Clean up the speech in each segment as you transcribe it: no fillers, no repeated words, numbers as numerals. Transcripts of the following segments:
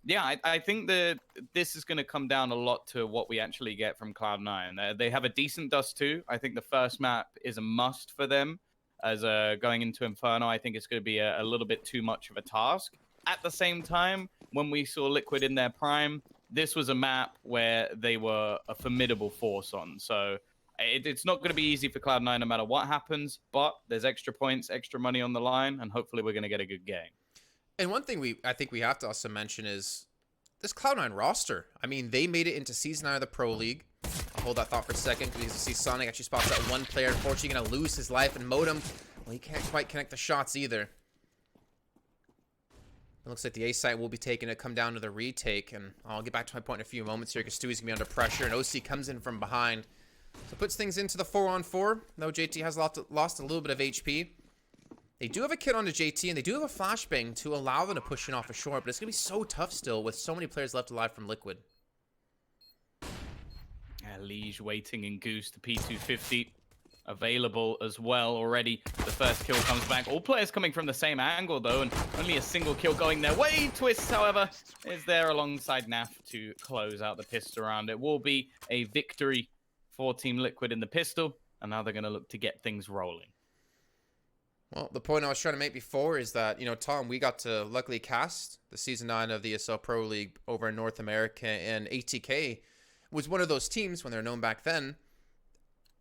Yeah, I think that this is going to come down a lot to what we actually get from Cloud9. They have a decent Dust 2. I think the first map is a must for them. As going into Inferno, I think it's going to be a little bit too much of a task. At the same time, when we saw Liquid in their prime, this was a map where they were a formidable force on. So it's not going to be easy for Cloud9 no matter what happens, but there's extra points, extra money on the line, and hopefully we're going to get a good game. And one thing I think we have to also mention is this Cloud9 roster. I mean, they made it into Season 9 of the Pro League. I'll hold that thought for a second because you see Sonic actually spots that one player. Unfortunately, going to lose his life. And Modem, well, he can't quite connect the shots either. It looks like the A site will be taken to come down to the retake. And I'll get back to my point in a few moments here because Stewie's going to be under pressure. And OC comes in from behind. So puts things into the 4-on-4. Though JT has lost a little bit of HP. They do have a kit onto JT, and they do have a flashbang to allow them to push in off a short, but it's going to be so tough still with so many players left alive from Liquid. Liege waiting in Goose, the P250 available as well already. The first kill comes back. All players coming from the same angle, though, and only a single kill going their way. Twist, however, is there alongside Naf to close out the pistol round. It will be a victory for Team Liquid in the pistol, and now they're going to look to get things rolling. Well, the point I was trying to make before is that, you know, Tom, we got to luckily cast the Season 9 of the ESL Pro League over in North America, and ATK was one of those teams, when they were known back then,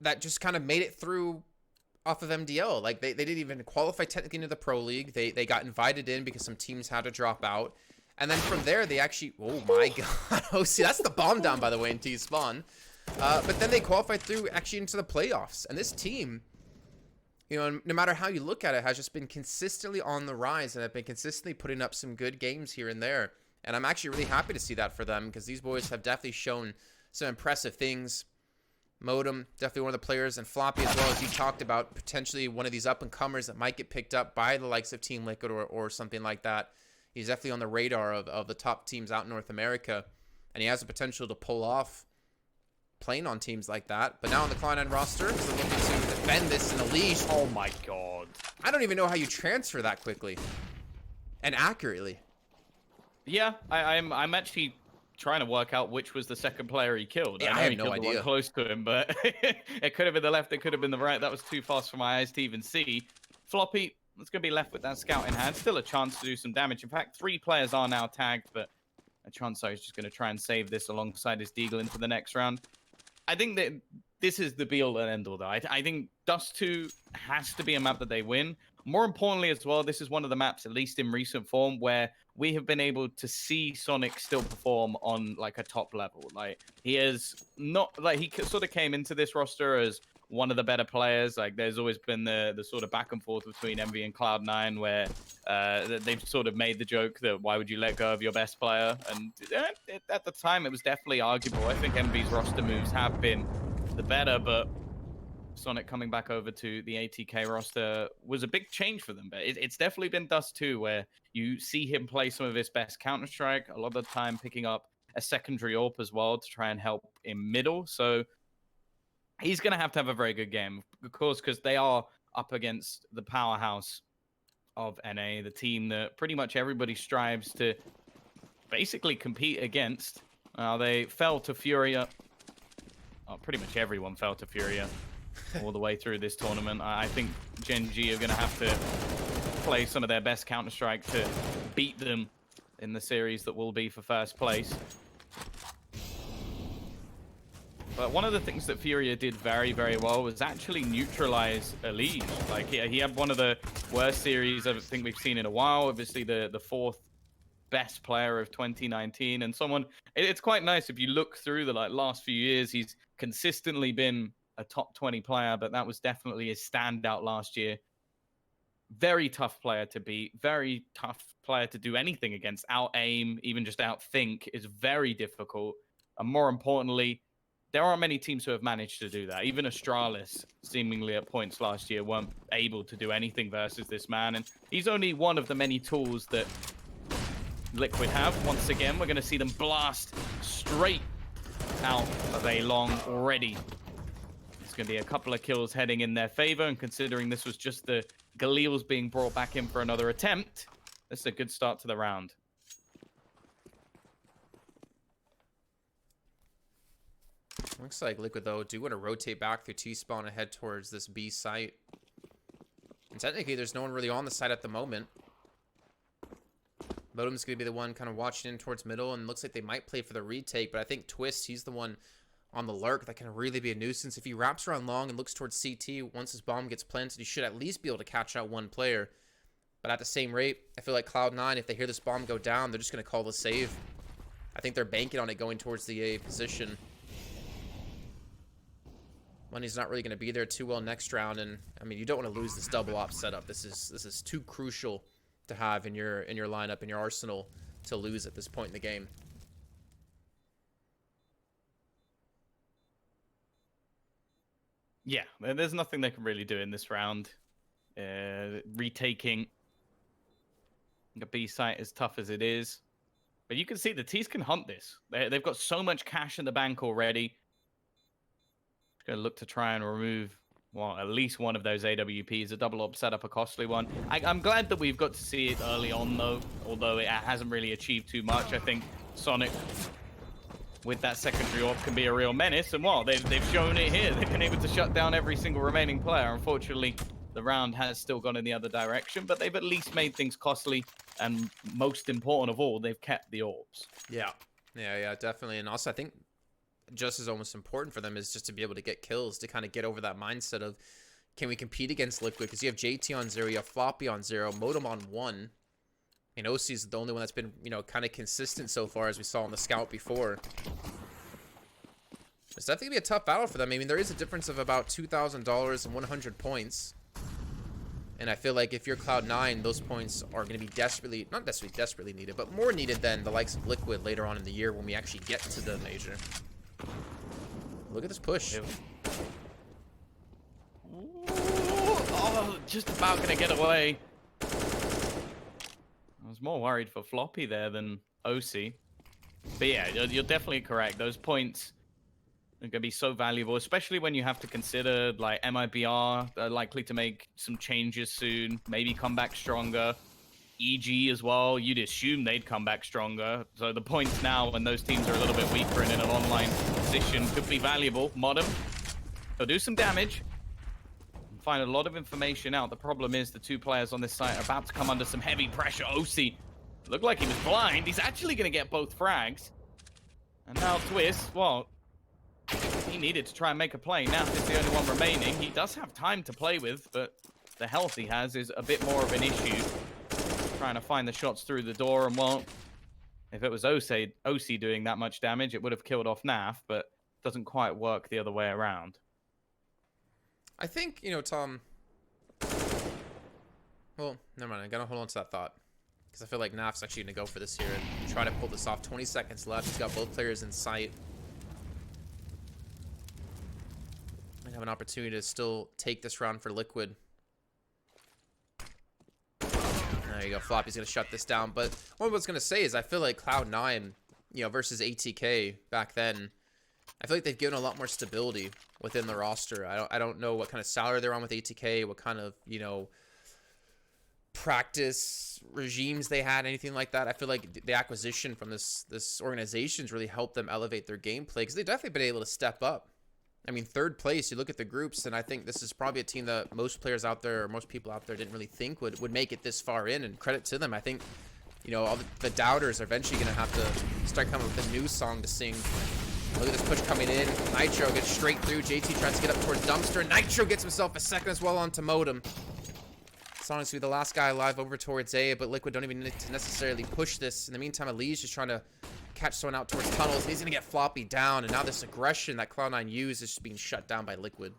that just kind of made it through off of MDL. Like, they didn't even qualify technically into the Pro League. They got invited in because some teams had to drop out. And then from there, they actually... Oh, my God. Oh, see, that's the bomb down, by the way, in T-Spawn. But then they qualified through actually into the playoffs. And this team... You know, no matter how you look at it, has just been consistently on the rise and have been consistently putting up some good games here and there. And I'm actually really happy to see that for them because these boys have definitely shown some impressive things. Modem, definitely one of the players, and Floppy as well, as you talked about, potentially one of these up-and-comers that might get picked up by the likes of Team Liquid or something like that. He's definitely on the radar of the top teams out in North America, and he has the potential to pull off playing on teams like that. But now on the Cloud9 roster, they're looking to defend this in the leash. Oh my God. I don't even know how you transfer that quickly and accurately. Yeah, I'm actually trying to work out which was the second player he killed. Yeah, I know I have he no killed the idea. one close to him, but it could have been the left, it could have been the right. That was too fast for my eyes to even see. Floppy is going to be left with that scout in hand. Still a chance to do some damage. In fact, 3 players are now tagged, but a chance is just going to try and save this alongside his Deagle into the next round. I think that this is the be-all and end-all, though. I think Dust 2 has to be a map that they win. More importantly as well, this is one of the maps, at least in recent form, where we have been able to see Sonic still perform on, like, a top level. Like, he is not... Like, he sort of came into this roster as one of the better players. Like, there's always been the sort of back and forth between Envy and Cloud9 where they've sort of made the joke that why would you let go of your best player? And at the time, it was definitely arguable. I think Envy's roster moves have been the better, but Sonic coming back over to the ATK roster was a big change for them. But it's definitely been Dust 2 where you see him play some of his best Counter-Strike, a lot of the time picking up a secondary AWP as well to try and help in middle. So he's going to have a very good game, of course, because they are up against the powerhouse of NA, the team that pretty much everybody strives to basically compete against. They fell to Furia. Oh, pretty much everyone fell to Furia all the way through this tournament. I think Gen G are going to have to play some of their best Counter-Strike to beat them in the series that will be for first place. But one of the things that Furia did very, very well was actually neutralize Elige. Like, he had one of the worst series I think we've seen in a while. Obviously, the 4th best player of 2019. And someone, it's quite nice if you look through the last few years, he's consistently been a top 20 player, but that was definitely his standout last year. Very tough player to beat, very tough player to do anything against. Out-aim, even just out-think is very difficult. And more importantly, there aren't many teams who have managed to do that. Even Astralis, seemingly at points last year, weren't able to do anything versus this man. And he's only one of the many tools that Liquid have. Once again, we're going to see them blast straight out of a long already. It's going to be a couple of kills heading in their favor. And considering this was just the Galil's being brought back in for another attempt, this is a good start to the round. Looks like Liquid, though, do want to rotate back through T-spawn and head towards this B site. And technically, there's no one really on the site at the moment. Modem's going to be the one kind of watching in towards middle, and looks like they might play for the retake, but I think Twist, he's the one on the lurk that can really be a nuisance. If he wraps around long and looks towards CT, once his bomb gets planted, he should at least be able to catch out one player. But at the same rate, I feel like Cloud9, if they hear this bomb go down, they're just going to call the save. I think they're banking on it going towards the A position. Money's not really going to be there too well next round, and I mean, you don't want to lose this double op setup. This is too crucial to have in your lineup, in your arsenal, to lose at this point in the game. Yeah, there's nothing they can really do in this round. Retaking a B site as tough as it is, but you can see the T's can hunt this. They've got so much cash in the bank already. Going to look to try and remove, well, at least one of those AWPs. A double op setup, a costly one. I'm glad that we've got to see it early on, though, although it hasn't really achieved too much. I think Sonic, with that secondary op, can be a real menace. And, well, they've shown it here. They've been able to shut down every single remaining player. Unfortunately, the round has still gone in the other direction, but they've at least made things costly. And most important of all, they've kept the orbs. Yeah, definitely. And also, I think just as almost important for them is just to be able to get kills, to kind of get over that mindset of, can we compete against Liquid? Because you have JT on 0, you have Floppy on 0, Modem on 1, and OC is the only one that's been, you know, kind of consistent so far, as we saw on the scout before. It's definitely gonna be a tough battle for them. I mean, there is a difference of about $2,000 and 100 points, and I feel like if you're Cloud9, those points are going to be desperately, not necessarily desperately needed, but more needed than the likes of Liquid later on in the year when we actually get to the major. Look at this push. Ooh, oh, just about going to get away. I was more worried for Floppy there than OC. But yeah, you're definitely correct. Those points are going to be so valuable, especially when you have to consider, like, MIBR are likely to make some changes soon, maybe come back stronger. EG as well, you'd assume they'd come back stronger. So the points now, when those teams are a little bit weaker and in an online position, could be valuable. Modem, they'll do some damage. Find a lot of information out. The problem is the two players on this site are about to come under some heavy pressure. OC looked like he was blind. He's actually going to get both frags. And now Twist, well, he needed to try and make a play. Now is the only one remaining. He does have time to play with, but the health he has is a bit more of an issue. Trying to find the shots through the door, and well, if it was OC doing that much damage, it would have killed off NAF, but doesn't quite work the other way around. I think, you know, Tom, well, never mind, I gotta hold on to that thought, because I feel like NAF's actually gonna go for this here and try to pull this off. 20 seconds left. He's got both players in sight. Might have an opportunity to still take this round for Liquid. There you go. Floppy's going to shut this down. But what I was going to say is I feel like Cloud9, you know, versus ATK back then, I feel like they've given a lot more stability within the roster. I don't know what kind of salary they're on with ATK, what kind of, you know, practice regimes they had, anything like that. I feel like the acquisition from this organization's really helped them elevate their gameplay, because they've definitely been able to step up. I mean, third place, you look at the groups, and I think this is probably a team that most players out there, or most people out there, didn't really think would make it this far in, and credit to them. I think, you know, all the doubters are eventually going to have to start coming up with a new song to sing. Look at this push coming in. Nitro gets straight through. JT tries to get up towards Dumpster. Nitro gets himself a second as well onto Modem. Sonic's going to be the last guy alive over towards A, but Liquid don't even need to necessarily push this. In the meantime, Ali's just trying to catch someone out towards tunnels, and he's going to get Floppy down, and now this aggression that Cloud9 used is just being shut down by Liquid.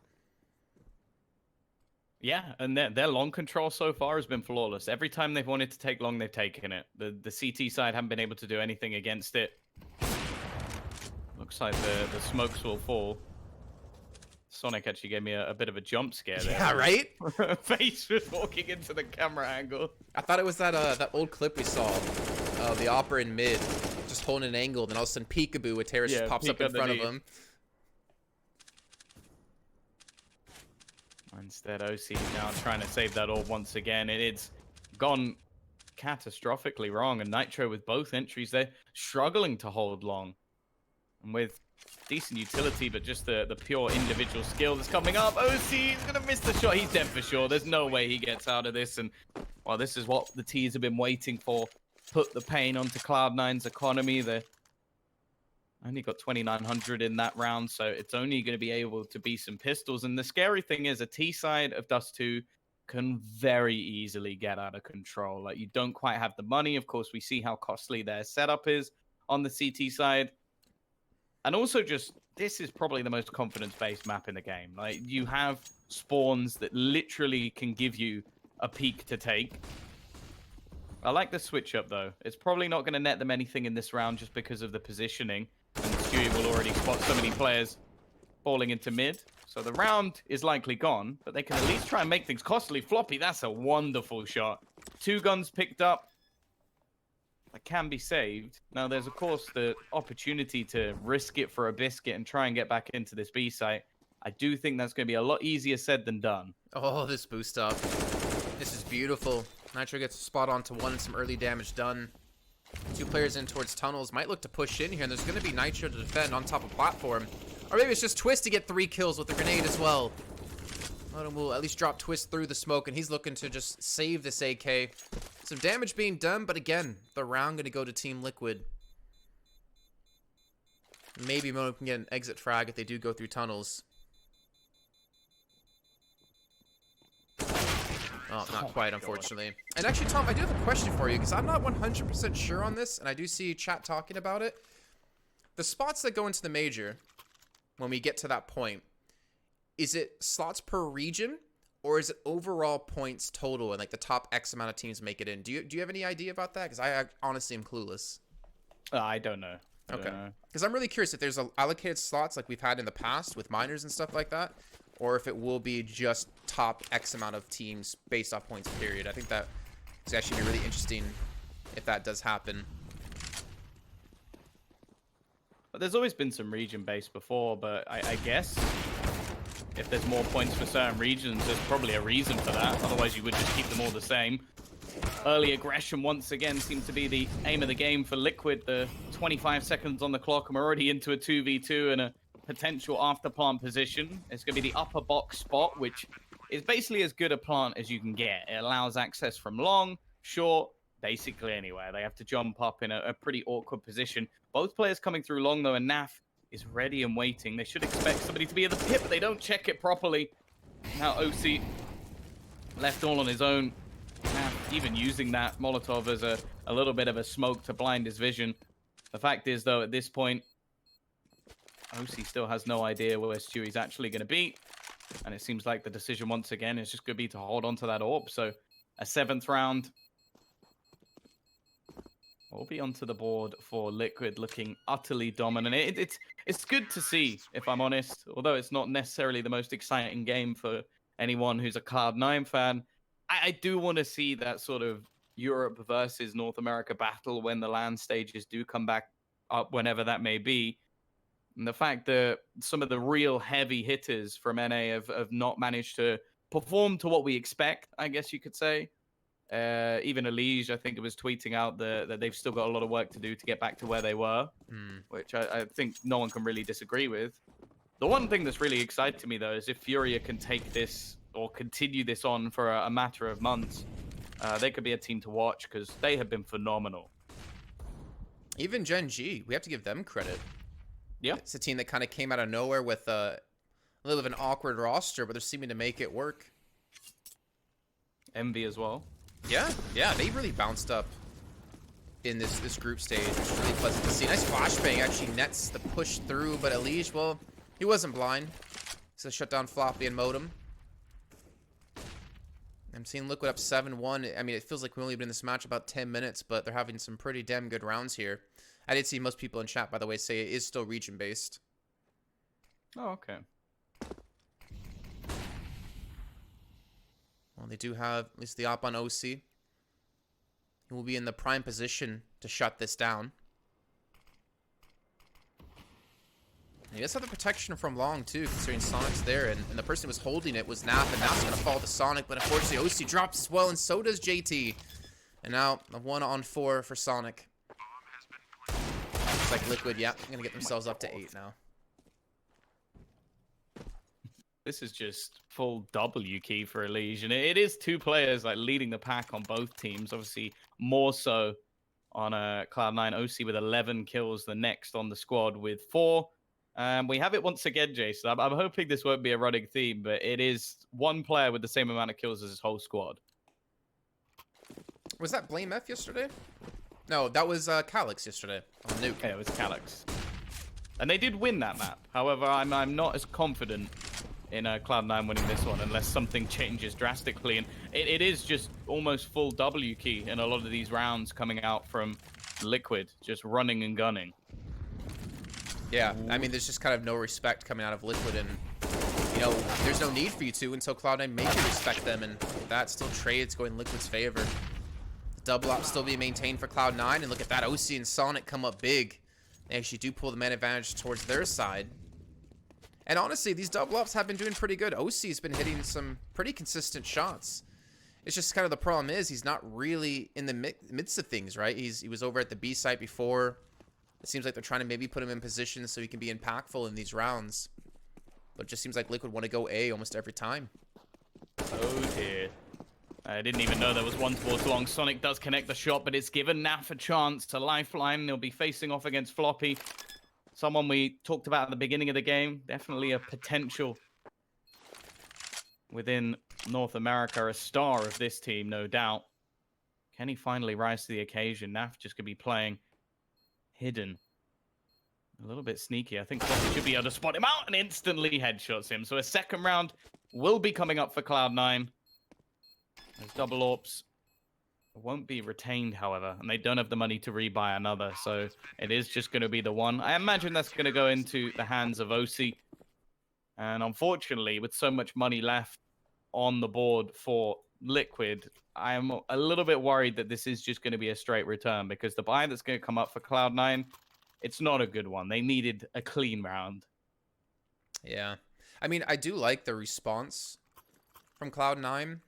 Yeah, and their long control so far has been flawless. Every time they've wanted to take long, they've taken it. The CT side haven't been able to do anything against it. Looks like the smokes will fall. Sonic actually gave me a bit of a jump scare there. Yeah, right? Face was walking into the camera angle. I thought it was that old clip we saw of the Opera in mid, just holding an angle, then all of a sudden Peekaboo with Terrace just pops up in front of him. Instead, OC now trying to save that orb once again. It's gone catastrophically wrong, and Nitro with both entries, they're struggling to hold long. And with decent utility, but just the pure individual skill that's coming up. OC is going to miss the shot. He's dead for sure. There's no way he gets out of this. And, well, this is what the T's have been waiting for. Put the pain onto Cloud9's economy. They only got 2,900 in that round, so it's only going to be able to be some pistols. And the scary thing is a T side of Dust 2 can very easily get out of control. Like, you don't quite have the money. Of course, we see how costly their setup is on the CT side. And also just, this is probably the most confidence-based map in the game. Like, you have spawns that literally can give you a peek to take. I like the switch up, though. It's probably not going to net them anything in this round just because of the positioning. And Stewie will already spot so many players falling into mid. So the round is likely gone, but they can at least try and make things costly. Floppy, that's a wonderful shot. 2 guns picked up. That can be saved. Now, there's, of course, the opportunity to risk it for a biscuit and try and get back into this B site. I do think that's going to be a lot easier said than done. Oh, this boost up. This is beautiful. Nitro gets a spot onto one and some early damage done. 2 players in towards tunnels. Might look to push in here, and there's going to be Nitro to defend on top of platform. Or maybe it's just Twist to get 3 kills with the grenade as well. Modem will at least drop Twist through the smoke, and he's looking to just save this AK. Some damage being done, but again, the round going to go to Team Liquid. Maybe Modem can get an exit frag if they do go through tunnels. Oh, not quite, unfortunately. And actually, Tom, I do have a question for you, because I'm not 100% sure on this, and I do see chat talking about it. The spots that go into the major, when we get to that point, is it slots per region, or is it overall points total, and like the top X amount of teams make it in? Do you have any idea about that? Because I honestly am clueless. I don't know. Okay. Because I'm really curious if there's allocated slots like we've had in the past with minors and stuff like that, or if it will be just top X amount of teams based off points, period. I think that is actually be really interesting if that does happen. But there's always been some region-based before, but I guess if there's more points for certain regions, there's probably a reason for that. Otherwise, you would just keep them all the same. Early aggression once again seems to be the aim of the game for Liquid. The 25 seconds on the clock, and we're already into a 2v2 and a potential after plant position. It's going to be the upper box spot, which is basically as good a plant as you can get. It allows access from long, short, basically anywhere. They have to jump up in a pretty awkward position. Both players coming through long, though, and Naf is ready and waiting. They should expect somebody to be at the pit, but they don't check it properly. Now OC left all on his own. Naf even using that Molotov as a little bit of a smoke to blind his vision. The fact is, though, at this point, OC still has no idea where Stewie's actually going to be. And it seems like the decision, once again, is just going to be to hold on to that orb. So a 7th round will be onto the board for Liquid, looking utterly dominant. It's good to see, if I'm honest, although it's not necessarily the most exciting game for anyone who's a Cloud9 fan. I do want to see that sort of Europe versus North America battle when the LAN stages do come back up, whenever that may be. And the fact that some of the real heavy hitters from NA have not managed to perform to what we expect, I guess you could say. Even Elige, I think it was tweeting out that they've still got a lot of work to do to get back to where they were, which I think no one can really disagree with. The one thing that's really excited to me, though, is if Furia can take this or continue this on for a matter of months, they could be a team to watch because they have been phenomenal. Even Gen G, we have to give them credit. Yeah. It's a team that kind of came out of nowhere with a little of an awkward roster, but they're seeming to make it work. Envy as well. Yeah, they really bounced up in this group stage, which is really pleasant to see. Nice flashbang, actually nets the push through, but Elige, well, he wasn't blind. So shut down Floppy and Modem. I'm seeing Liquid up 7-1. I mean, it feels like we've only been in this match about 10 minutes, but they're having some pretty damn good rounds here. I did see most people in chat, by the way, say it is still region-based. Oh, okay. Well, they do have at least the op on OC. He will be in the prime position to shut this down. And he does have the protection from long, too, considering Sonic's there. And the person who was holding it was Nap, and Nap's going to fall to Sonic. But unfortunately, OC drops as well, and so does JT. And now a 1-on-4 for Sonic. like Liquid, yeah, going to get themselves up to 8 now. This is just full W key for Elysian. It is 2 players like leading the pack on both teams. Obviously, more so on Cloud9. OC with 11 kills. The next on the squad with 4. We have it once again, Jason. I'm hoping this won't be a running theme, but it is 1 player with the same amount of kills as his whole squad. Was that Blame F yesterday? No, that was Calyx yesterday on Nuke. Yeah, it was Calyx. And they did win that map. However, I'm not as confident in Cloud9 winning this one unless something changes drastically. And it is just almost full W key in a lot of these rounds coming out from Liquid, just running and gunning. Yeah, I mean, there's just kind of no respect coming out of Liquid, and, you know, there's no need for you to until Cloud9 make you respect them, and that still trades going Liquid's favor. The double op still being maintained for Cloud9, and look at that, OC and Sonic come up big. They actually do pull the man advantage towards their side. And honestly, these double ops have been doing pretty good. OC's been hitting some pretty consistent shots. It's just kind of the problem is he's not really in the midst of things, right? He was over at the B site before. It seems like they're trying to maybe put him in position so he can be impactful in these rounds. But it just seems like Liquid want to go A almost every time. Oh dear. I didn't even know there was one towards long. Sonic does connect the shot, but it's given Naf a chance to lifeline. They'll be facing off against Floppy. Someone we talked about at the beginning of the game. Definitely a potential within North America. A star of this team, no doubt. Can he finally rise to the occasion? Naf just could be playing hidden. A little bit sneaky. I think Floppy should be able to spot him out and instantly headshots him. So a second round will be coming up for Cloud9. Those double AWPs won't be retained, however, and they don't have the money to rebuy another, so it is just going to be the one. I imagine that's going to go into the hands of OC, and unfortunately, with so much money left on the board for Liquid, I am a little bit worried that this is just going to be a straight return, because the buy that's going to come up for Cloud9, it's not a good one. They needed a clean round. Yeah. I mean, I do like the response from Cloud9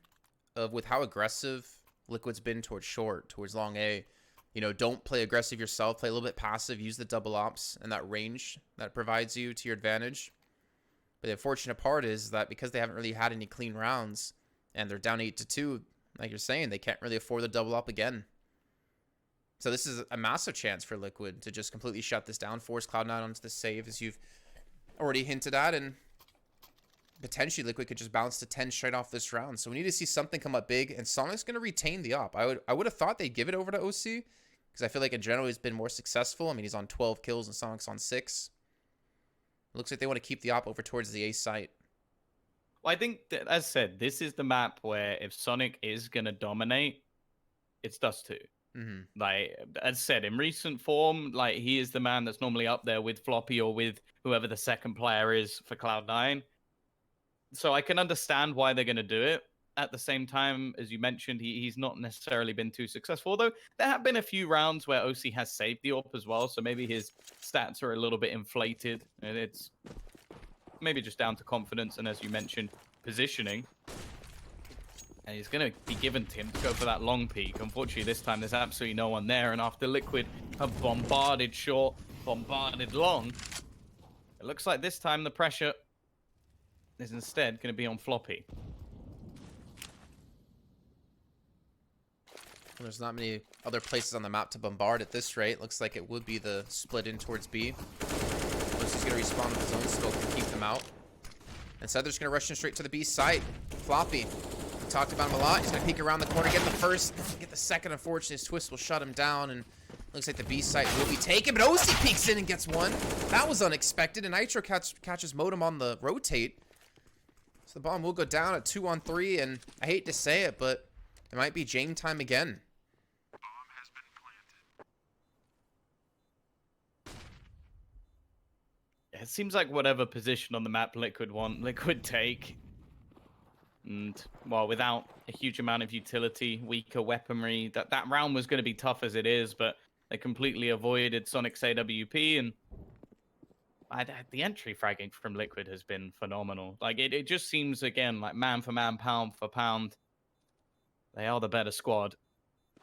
with how aggressive Liquid's been towards short, towards long A. You know, don't play aggressive yourself. Play a little bit passive. Use the double ops and that range that provides you to your advantage. But the unfortunate part is that because they haven't really had any clean rounds and they're down 8-2, like you're saying, they can't really afford the double up again. So this is a massive chance for Liquid to just completely shut this down, force Cloud9 onto the save, as you've already hinted at, and potentially Liquid could just bounce to 10 straight off this round. So we need to see something come up big, and Sonic's going to retain the op. I would have thought they'd give it over to OC, because I feel like in general he's been more successful. I mean, he's on 12 kills and Sonic's on 6. It looks like they want to keep the op over towards the A site. Well, I think, that, as said, this is the map where if Sonic is going to dominate, it's Dust 2. Like, as said, in recent form, like, he is the man that's normally up there with Floppy or with whoever the second player is for Cloud9. So I can understand why they're going to do it. At the same time, as you mentioned, he's not necessarily been too successful. Although there have been a few rounds where OC has saved the AWP as well. So maybe his stats are a little bit inflated. And it's maybe just down to confidence. And as you mentioned, positioning. And he's going to be given to him to go for that long peak. Unfortunately, this time there's absolutely no one there. And after Liquid have bombarded short, bombarded long, it looks like this time the pressure is instead going to be on Floppy. There's not many other places on the map to bombard at this rate. Looks like it would be the split in towards B. He's going to respawn with his own scope to keep them out. Instead, they're just going to rush in straight to the B site. Floppy. We talked about him a lot. He's going to peek around the corner, get the first, get the second. Unfortunately, his twist will shut him down, and looks like the B site will be taken, but OC peeks in and gets one. That was unexpected, and Nitro catches Modem on the rotate. So the bomb will go down at 2-on-3, and I hate to say it, but it might be Jame time again. It seems like whatever position on the map Liquid want, Liquid take. And, well, without a huge amount of utility, weaker weaponry, that round was going to be tough as it is, but they completely avoided Sonic's AWP, and the entry fragging from Liquid has been phenomenal. Like, it just seems, again, like man for man, pound for pound, they are the better squad.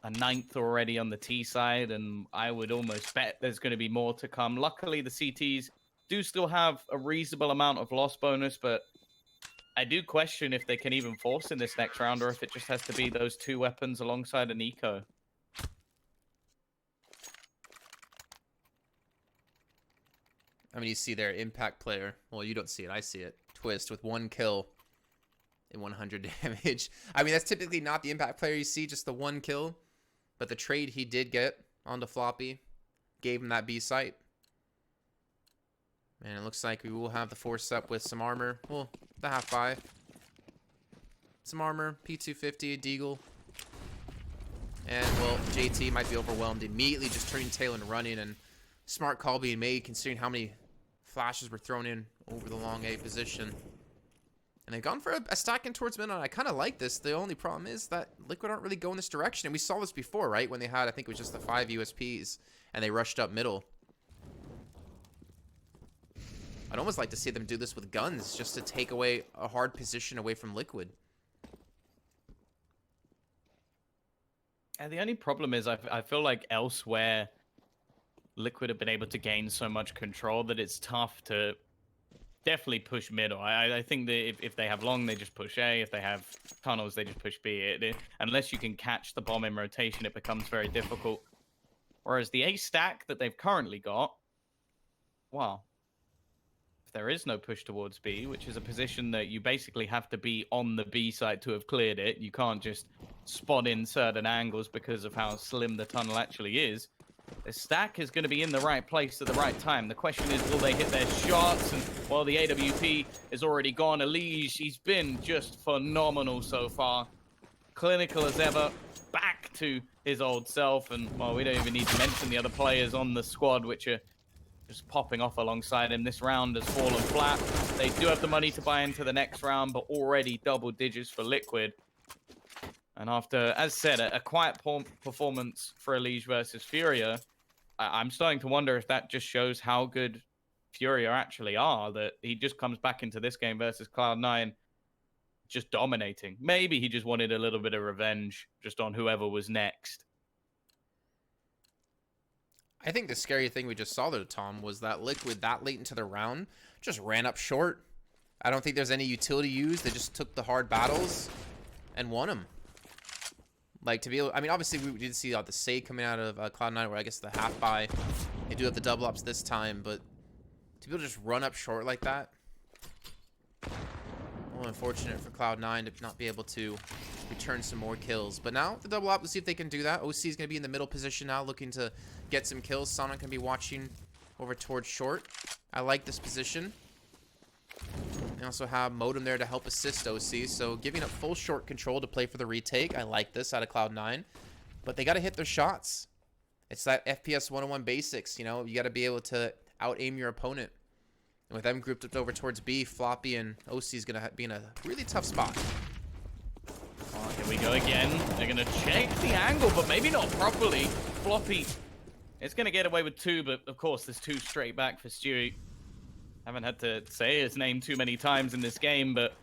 a 9th already on the T side, and I would almost bet there's going to be more to come. Luckily, the CTs do still have a reasonable amount of loss bonus, but I do question if they can even force in this next round, or if it just has to be those 2 weapons alongside an eco. I mean, you see their impact player. Well, you don't see it. I see it. Twist with 1 kill and 100 damage. I mean, that's typically not the impact player you see, just the 1 kill. But the trade he did get onto Floppy gave him that B site. And it looks like we will have the force up with some armor. Well, the half-buy. Some armor, P250, Deagle. And, well, JT might be overwhelmed. Immediately just turning tail and running. And smart call being made considering how many flashes were thrown in over the long A position. And they've gone for a stack in towards middle. And I kind of like this. The only problem is that Liquid aren't really going this direction. And we saw this before, right? When they had, I think it was just the 5 USPs. And they rushed up middle. I'd almost like to see them do this with guns, just to take away a hard position away from Liquid. And the only problem is I feel like elsewhere, Liquid have been able to gain so much control that it's tough to definitely push middle. I think that if they have long, they just push A. If they have tunnels, they just push B. Unless you can catch the bomb in rotation, it becomes very difficult. Whereas the A stack that they've currently got, well, there is no push towards B, which is a position that you basically have to be on the B side to have cleared it. You can't just spot in certain angles because of how slim the tunnel actually is. The stack is going to be in the right place at the right time. The question is, will they hit their shots? And while the AWP is already gone, Elige, he's been just phenomenal so far. Clinical as ever, back to his old self. And, well, we don't even need to mention the other players on the squad, which are just popping off alongside him. This round has fallen flat. They do have the money to buy into the next round, but already double digits for Liquid. And after, as said, a quiet performance for Elige versus Furia, I'm starting to wonder if that just shows how good Furia actually are, that he just comes back into this game versus Cloud9 just dominating. Maybe he just wanted a little bit of revenge just on whoever was next. I think the scary thing we just saw there, Tom, was that Liquid that late into the round just ran up short. I don't think there's any utility used. They just took the hard battles and won them. Like, to be able, I mean, obviously we did see the Say coming out of Cloud9, where I guess the half buy. They do have the double ups this time, but to be able to just run up short like that, well, unfortunate for Cloud9 to not be able to return some more kills. But now the double up, let's see if they can do that. OC is going to be in the middle position now, looking to get some kills. Sonic can be watching over towards short. I like this position. They also have Modem there to help assist OC, so giving up full short control to play for the retake. I like this out of Cloud9, but they got to hit their shots. It's that FPS 101 basics, you know. You got to be able to out-aim your opponent. And with them grouped up over towards B, Floppy and OC is going to be in a really tough spot. Oh, here we go again. They're going to check the angle, but maybe not properly. Floppy is going to get away with 2, but of course there's 2 straight back for Stewie. Haven't had to say his name too many times in this game, but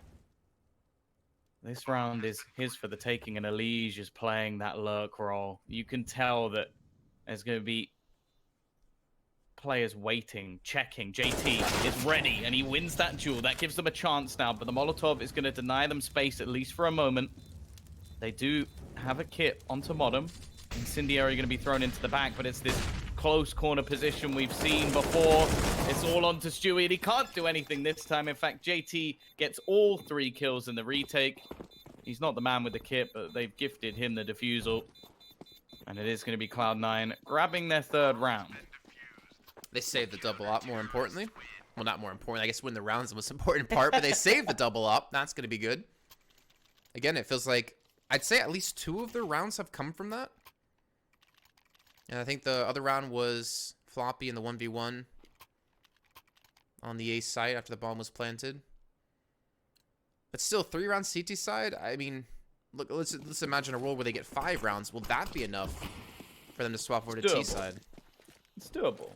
this round is his for the taking, and Elige is playing that lurk role. You can tell that there's going to be players waiting, checking. JT is ready, and he wins that duel. That gives them a chance now, but the Molotov is going to deny them space, at least for a moment. They do have a kit onto Modem. Incendiary going to be thrown into the back, but it's this close corner position we've seen before. It's all onto Stewie, and he can't do anything this time. In fact, JT gets all 3 kills in the retake. He's not the man with the kit, but they've gifted him the defusal. And it is going to be Cloud9 grabbing their 3rd round. They saved the double up, more importantly. Well, not more important. I guess win the round's the most important part, but they saved the double up. That's going to be good. Again, it feels like, I'd say at least 2 of their rounds have come from that. And I think the other round was Floppy in the 1v1 on the A side after the bomb was planted. But still, 3 rounds CT side? I mean, look, let's imagine a world where they get 5 rounds. Will that be enough for them to swap over to T side? It's doable.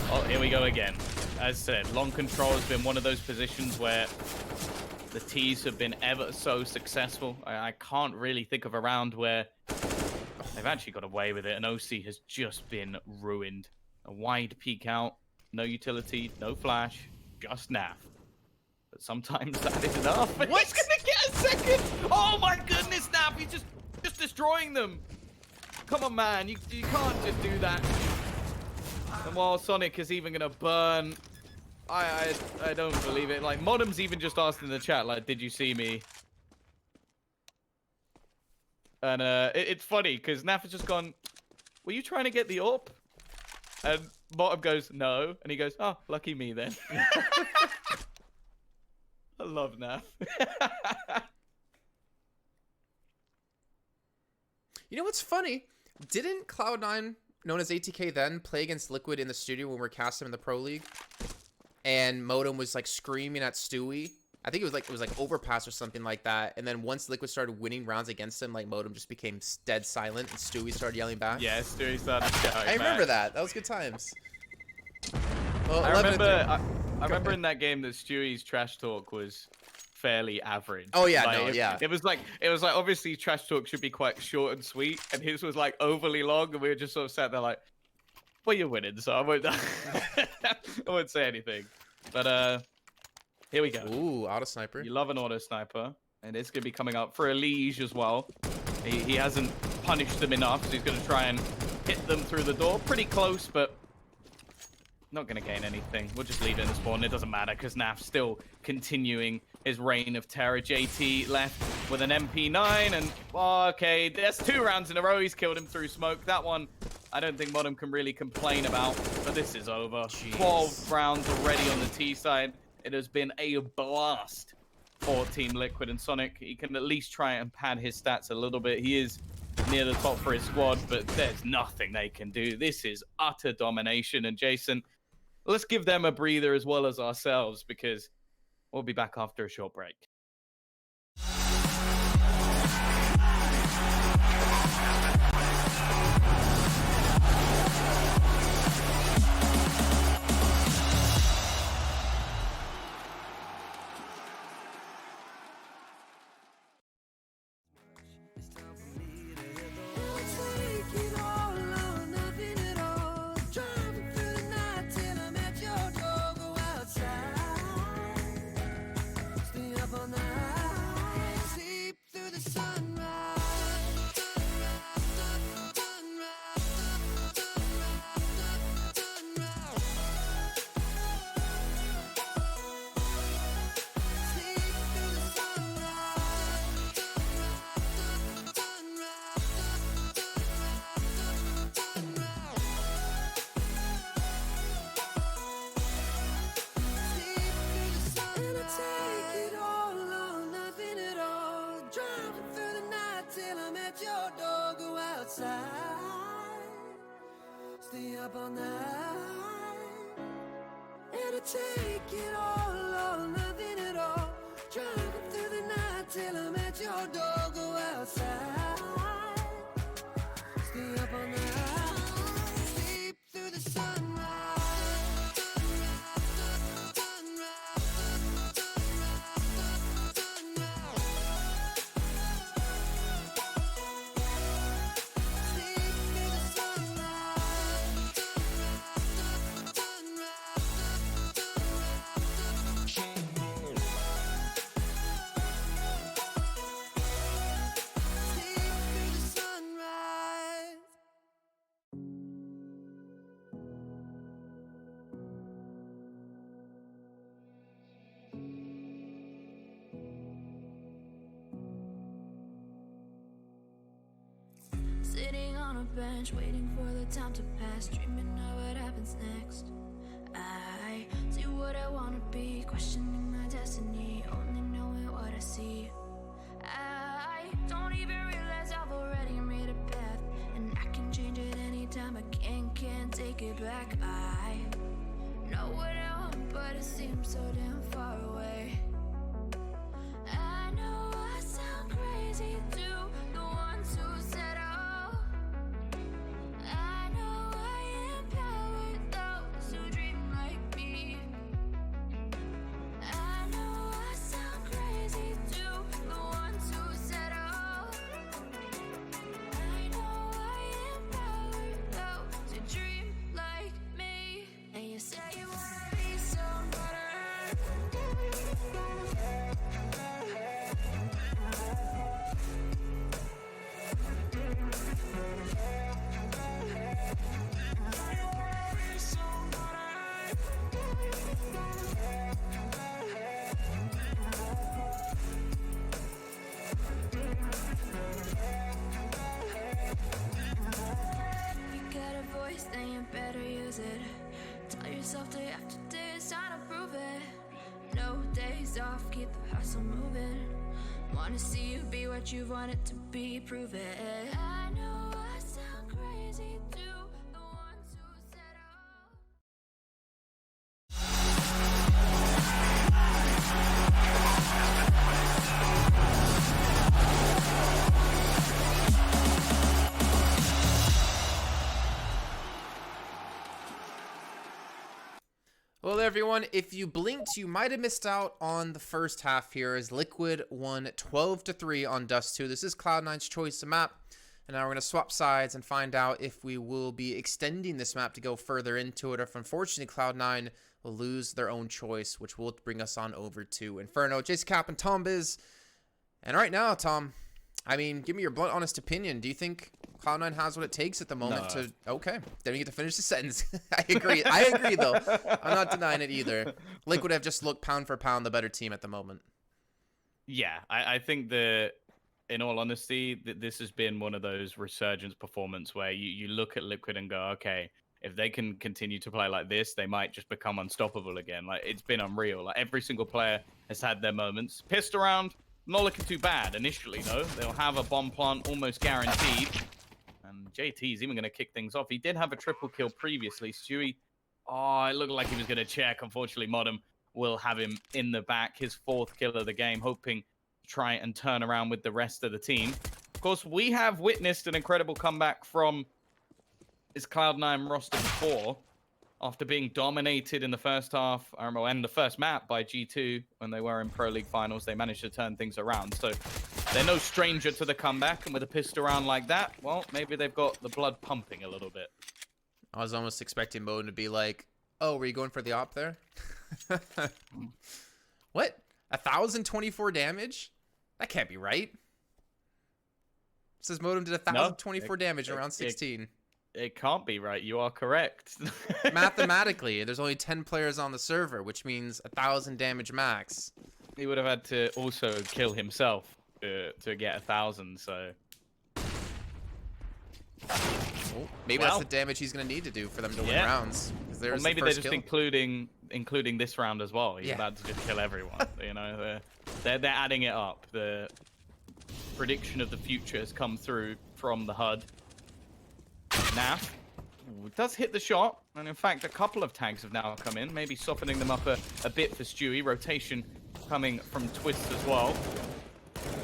Oh, here we go again. As said, long control has been one of those positions where the T's have been ever so successful. I can't really think of a round where they've actually got away with it, and OC has just been ruined. A wide peek out, no utility, no flash, just NAF. But sometimes that is enough. And he's gonna get a second! Oh my goodness, NAF, he's just destroying them. Come on, man, you can't just do that. And while Sonic is even gonna burn, I don't believe it. Like, Modem's even just asked in the chat, like, did you see me? And it's funny, because NAF has just gone, were you trying to get the AWP? And Modem goes, no. And he goes, oh, lucky me then. I love NAF. You know what's funny? Didn't Cloud9, known as ATK then, play against Liquid in the studio when we were casting in the Pro League? And Modem was like screaming at Stewie. I think it was like overpass or something like that. And then once Liquid started winning rounds against him, like Modem just became dead silent, and Stewie started yelling back. Yeah, Stewie started shouting. I remember that. That was good times. Well, I remember in that game that Stewie's trash talk was fairly average. Oh yeah, like, no, yeah. It was like obviously trash talk should be quite short and sweet, and his was like overly long, and we were just sort of sat there like, well, you're winning, so I won't I won't say anything. But here we go. Ooh, auto sniper. You love an auto sniper, and it's gonna be coming up for a Liege as well. He hasn't punished them enough, so he's gonna try and hit them through the door. Pretty close, but not gonna gain anything. We'll just leave it in the spawn. It doesn't matter because NAF's still continuing his reign of terror. JT left with an MP9, and okay, that's 2 rounds in a row. He's killed him through smoke. That one, I don't think Modem can really complain about, but this is over. Jeez. 12 rounds already on the T side. It has been a blast for Team Liquid, and Sonic, he can at least try and pad his stats a little bit. He is near the top for his squad, but there's nothing they can do. This is utter domination, and Jason, let's give them a breather as well as ourselves, because we'll be back after a short break. Stay up all night. It'll take it all or nothing at all. Driving through the night till I'm at your door. Go outside. Stay up all night. Sleep through the sunrise. Sitting on a bench, waiting for the time to pass, dreaming of what happens next. I see what I wanna be, questioning my destiny, only knowing what I see. I don't even realize I've already made a path, and I can change it anytime. I can't take it back. I know what I want, but it seems so damn far away. I know I sound crazy to the ones who said I know I empower those who dream like me. I know I sound crazy. saying better use it. Tell yourself day after day it's time to prove it. No days off, keep the hustle moving. Wanna see you be what you wanted to be, prove it. I know I sound crazy to the ones who said oh. Well, everyone, if you blinked, you might have missed out on the first half here as Liquid won 12-3 on Dust 2. This is Cloud9's choice of map, and now we're going to swap sides and find out if we will be extending this map to go further into it, or if unfortunately Cloud9 will lose their own choice, which will bring us on over to Inferno. Jason Cap and Tom Biz. And right now, Tom, I mean, give me your blunt, honest opinion. Do you think Cloud9 has what it takes at the moment to... Okay, then you get to finish the sentence. I agree. I agree, though. I'm not denying it either. Liquid have just looked pound for pound the better team at the moment. Yeah, I think that, in all honesty, this has been one of those resurgence performance where you look at Liquid and go, okay, if they can continue to play like this, they might just become unstoppable again. Like, it's been unreal. Like, every single player has had their moments. Pissed around, not looking too bad initially, though. They'll have a bomb plant almost guaranteed. And JT's even going to kick things off. He did have a triple kill previously. Stewie, oh, it looked like he was going to check. Unfortunately, Modem will have him in the back. His 4th kill of the game, hoping to try and turn around with the rest of the team. Of course, we have witnessed an incredible comeback from this Cloud9 roster before. After being dominated in the first half, and the first map by G2 when they were in Pro League Finals, they managed to turn things around. So they're no stranger to the comeback, and with a pissed around like that, well, maybe they've got the blood pumping a little bit. I was almost expecting Modem to be like, oh, were you going for the op there? What? 1,024 damage? That can't be right. It says Modem did 1,024 damage in round 16. It can't be right. You are correct. Mathematically, there's only 10 players on the server, which means 1,000 damage max. He would have had to also kill himself to get 1,000, so... Oh, maybe that's the damage he's going to need to do for them to win rounds. Or maybe they're just including this round as well. He's about to just kill everyone. You know, they're adding it up. The prediction of the future has come through from the HUD. Naf does hit the shot, and in fact, a couple of tags have now come in, maybe softening them up a bit for Stewie. Rotation coming from Twist as well.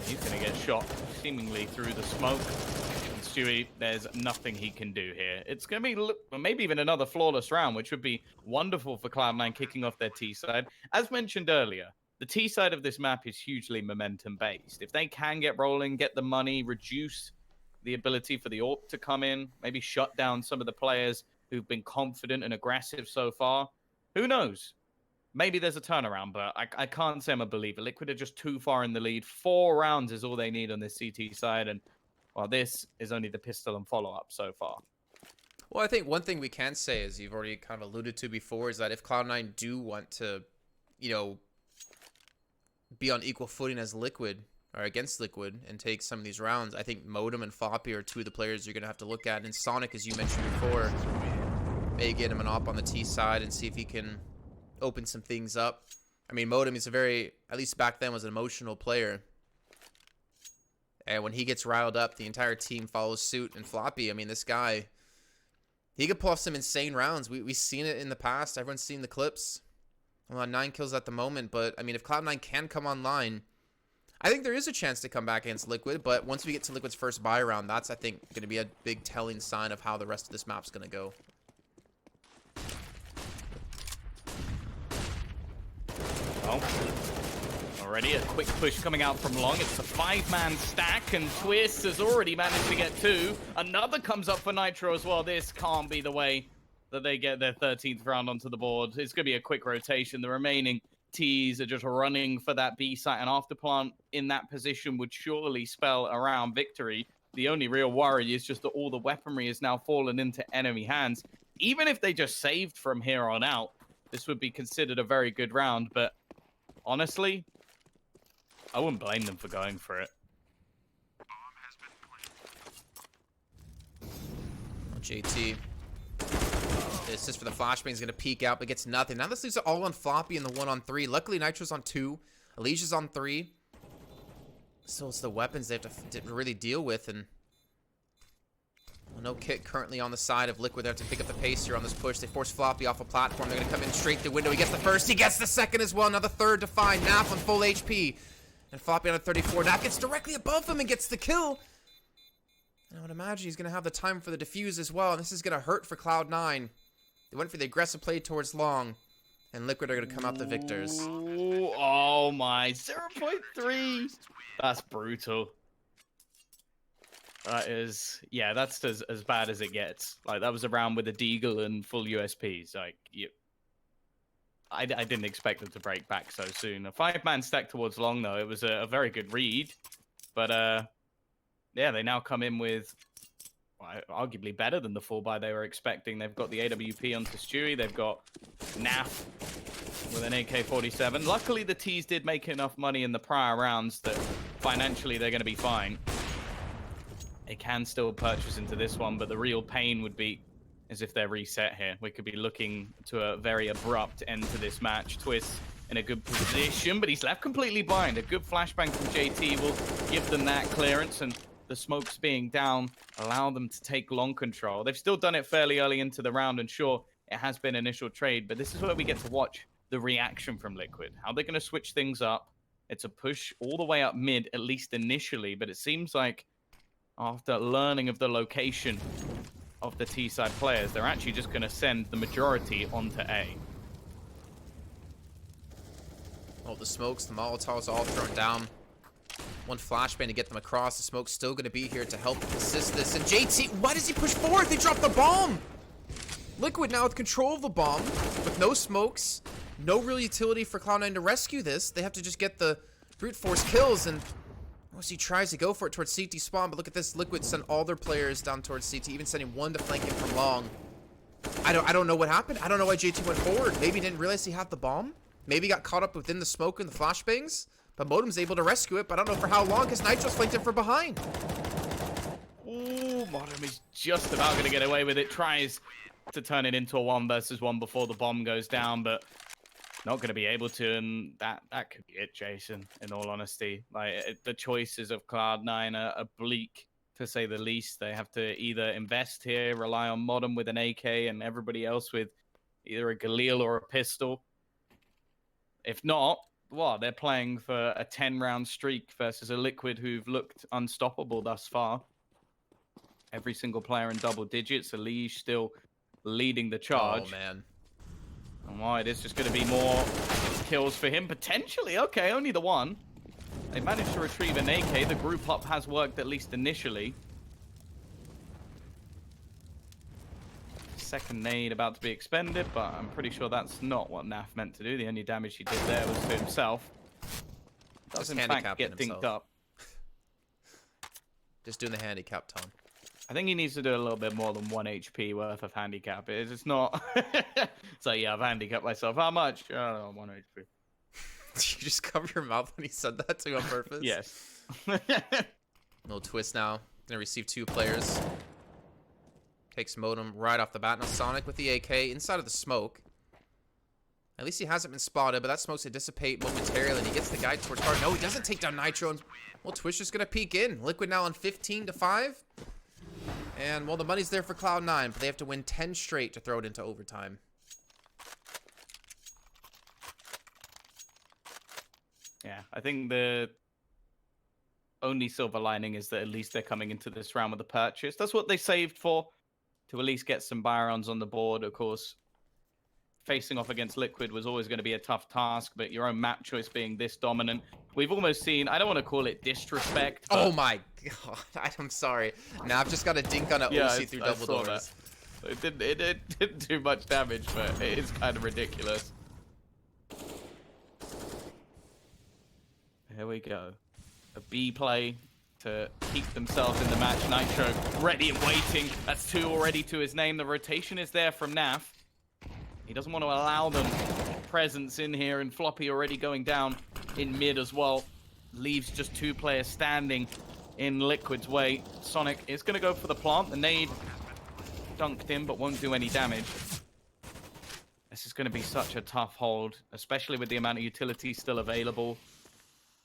He's going to get shot seemingly through the smoke. And Stewie, there's nothing he can do here. It's going to be maybe even another flawless round, which would be wonderful for Cloud9 kicking off their T side. As mentioned earlier, the T side of this map is hugely momentum-based. If they can get rolling, get the money, reduce the ability for the AWP to come in, maybe shut down some of the players who've been confident and aggressive so far. Who knows? Maybe there's a turnaround, but I can't say I'm a believer. Liquid are just too far in the lead. 4 rounds is all they need on this CT side, and well, this is only the pistol and follow-up so far. Well, I think one thing we can say, as you've already kind of alluded to before, is that if Cloud9 do want to, you know, be on equal footing as Liquid, or against Liquid, and take some of these rounds, I think Modem and Floppy are 2 of the players you're going to have to look at. And Sonic, as you mentioned before, may get him an op on the T side and see if he can open some things up. I mean, Modem is a very, at least back then, was an emotional player. And when he gets riled up, the entire team follows suit. And Floppy, I mean, this guy, he could pull off some insane rounds. We've seen it in the past. Everyone's seen the clips. Well, 9 kills at the moment, but, I mean, if Cloud9 can come online, I think there is a chance to come back against Liquid, but once we get to Liquid's first buy round, that's, I think, going to be a big telling sign of how the rest of this map's going to go. Well, already a quick push coming out from Long. It's a 5-man stack, and Twist has already managed to get 2. Another comes up for Nitro as well. This can't be the way that they get their 13th round onto the board. It's going to be a quick rotation. The remaining T's are just running for that B site, and Afterplant in that position would surely spell around victory. The only real worry is just that all the weaponry has now fallen into enemy hands. Even if they just saved from here on out, this would be considered a very good round, but honestly, I wouldn't blame them for going for it. JT The assist for the flashbang is going to peek out, but gets nothing. Now this leaves it all on Floppy in the 1-on-3. Luckily, Nitro's on 2. Alicia's on 3. So it's the weapons they have to really deal with. And well, no Kit currently on the side of Liquid. They have to pick up the pace here on this push. They force Floppy off a platform. They're going to come in straight through window. He gets the first. He gets the second as well. Now the third to find. Naf on full HP. And Floppy on a 34. Naf gets directly above him and gets the kill. And I would imagine he's going to have the time for the defuse as well. And this is going to hurt for Cloud9. They went for the aggressive play towards Long. And Liquid are going to come out the victors. Ooh, oh my, 0.3. That's brutal. That is, yeah, that's as bad as it gets. Like, that was a round with a Deagle and full USPs. Like, I didn't expect them to break back so soon. A 5-man stack towards Long, though. It was a very good read. But, yeah, they now come in with arguably better than the 4-buy they were expecting. They've got the AWP onto Stewie. They've got Naf with an AK-47. Luckily, the T's did make enough money in the prior rounds that financially they're going to be fine. They can still purchase into this one, but the real pain would be as if they're reset here. We could be looking to a very abrupt end to this match. Twist in a good position, but he's left completely blind. A good flashbang from JT will give them that clearance, and the smokes being down allow them to take Long control. They've still done it fairly early into the round, and sure, it has been initial trade, but this is where we get to watch the reaction from Liquid. How they're going to switch things up. It's a push all the way up mid, at least initially, but it seems like after learning of the location of the T-side players, they're actually just going to send the majority onto A. Oh, the smokes, the Molotovs all thrown down. One flashbang to get them across. The smoke's still going to be here to help assist this. And JT, why does he push forward? They dropped the bomb! Liquid now with control of the bomb, with no smokes, no real utility for Cloud9 to rescue this. They have to just get the brute force kills, and once he tries to go for it towards CT spawn, but look at this. Liquid sent all their players down towards CT, even sending one to flank him from Long. I don't know what happened. I don't know why JT went forward. Maybe he didn't realize he had the bomb. Maybe he got caught up within the smoke and the flashbangs. But Modem's able to rescue it, but I don't know for how long, because Nitro's flanked him from behind. Ooh, Modem is just about going to get away with it. Tries to turn it into a 1-versus-1 before the bomb goes down, but not going to be able to. And that could be it, Jason, in all honesty. Like, the choices of Cloud9 are bleak, to say the least. They have to either invest here, rely on Modem with an AK, and everybody else with either a Galil or a pistol. If not, well, they're playing for a 10-round streak versus a Liquid who've looked unstoppable thus far. Every single player in double digits. Elige still leading the charge. Oh, man. And why, it is just going to be more kills for him, potentially. Okay, only the one. They managed to retrieve an AK. The group up has worked, at least initially. Second nade about to be expended, but I'm pretty sure that's not what Naf meant to do. The only damage he did there was to himself. Does in fact get dinked up. Just doing the handicap, Tom. I think he needs to do a little bit more than 1 HP worth of handicap. It's not... So yeah, I've handicapped myself. How much? I don't know, 1 HP. Did you just cover your mouth when he said that to you on purpose? Yes. Little twist now. Gonna receive 2 players. Takes Modem right off the bat. Now Sonic with the AK inside of the smoke. At least he hasn't been spotted, but that smoke's to dissipate momentarily, and he gets the guy towards car. No, he doesn't take down Nitro. And, well, Twitch is gonna peek in. Liquid now on 15-5. And, well, the money's there for Cloud9, but they have to win 10 straight to throw it into overtime. Yeah, I think the only silver lining is that at least they're coming into this round with a purchase. That's what they saved for, to at least get some Byrons on the board. Of course, facing off against Liquid was always going to be a tough task, but your own map choice being this dominant, we've almost seen, I don't want to call it disrespect. Oh my god, I'm sorry. Now I've just got a dink on an OC through double doors. It didn't do much damage, but it is kind of ridiculous. Here we go. A B play to keep themselves in the match. Nitro ready and waiting. That's 2 already to his name. The rotation is there from Naf. He doesn't want to allow them presence in here, and Floppy already going down in mid as well. Leaves just 2 players standing in Liquid's way. Sonic is going to go for the plant. The nade dunked him, but won't do any damage. This is going to be such a tough hold, especially with the amount of utility still available.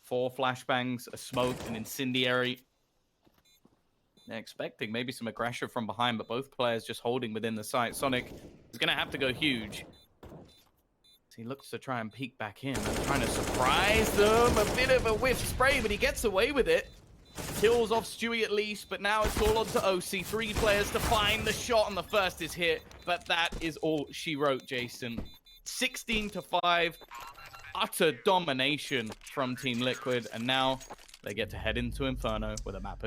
4 flashbangs, a smoke, an incendiary. They're expecting maybe some aggression from behind, but both players just holding within the site. Sonic is going to have to go huge. He looks to try and peek back in and trying to surprise them. A bit of a whiff spray, but he gets away with it. Kills off Stewie at least, but now it's all on to OC. 3 players to find the shot, and the first is hit. But that is all she wrote, Jason. 16-5. Utter domination from Team Liquid, and now they get to head into Inferno with a map